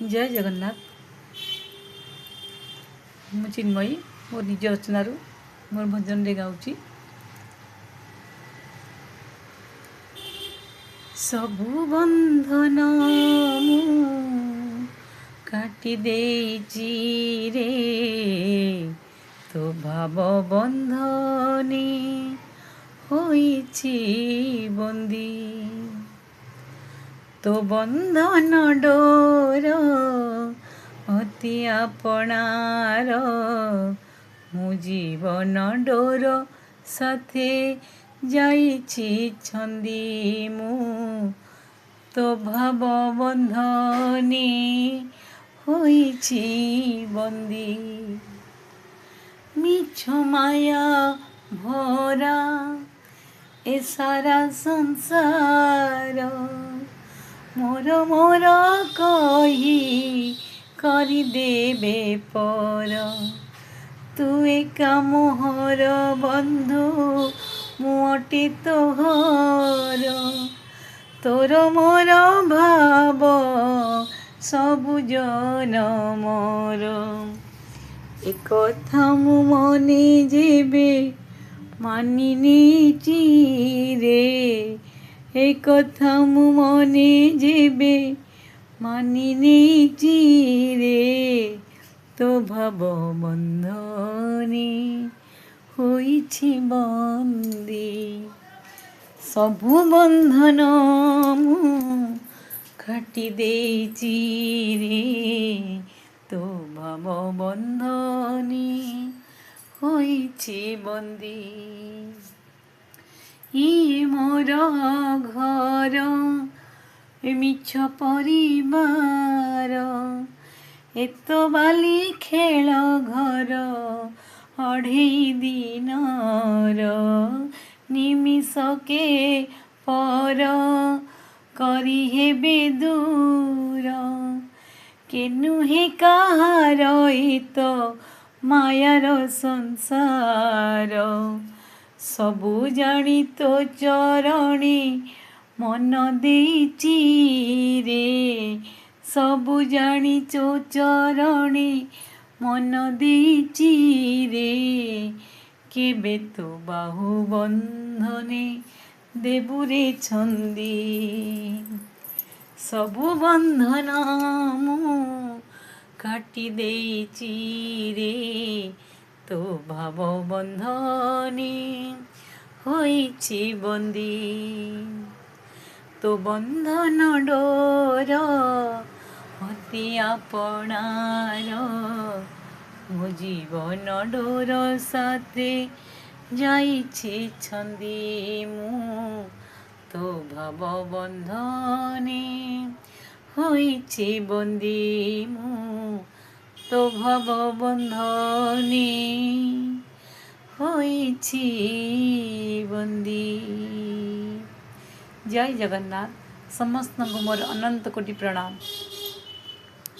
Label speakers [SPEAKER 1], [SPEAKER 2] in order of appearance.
[SPEAKER 1] जय जगन्नाथ। मु चिन्मयी मोर निज रचनारू मोर भजन रे गाउची। सबु बंधन मु काटी देइची रे, तो भाव बंधनी होइची बंदी। तो बंधन डोर अति आपणार, मु जीवन डोर साथे जाइछि छंदी मु। तो भाव बंधनी होइछि बंदी। मिछ माया भरा ए सारा संसार, मोर मोर कही करी देबे पर। तू एका मोहर बंधु मुअटी तोहर, तोर मोर भाव सबु जन मोर। एक कथा मु मने जेबे मानि नीची रे, एक कथा मु मने जेबे मानि नीची रे। तो भाव बंधनी होइछि बंदी। सबु बंधन मु काटी देइछि रे, तो भाव बंधनी होइछि बंदी। ई मोर घर मिछ परिवार, एतो बाली खेल घर अढ़ेई दिनर। निमिषके पर करी हेबे दूर, के नुहे काहार तो मायार संसार। सबु जानी तो चरणी मन देइछि रे, सबु जानी तो चरणी मन देइछि रे। केबे तो बाहु बंधने देबुरे छंदी। सबु बंधन मु काटी देइछि रे, तो भाव बंधनी होइछि बंदी। तो बंधन डोर अति आपणार, मो जीवन डोर साथे जाइछि छंदी मु। तो भाव बंधनी होइछि बंदी मु। तो भाव बंधनी होइछि बंदी। जय जगन्नाथ। समस्त मोर अनंत कोटि प्रणाम।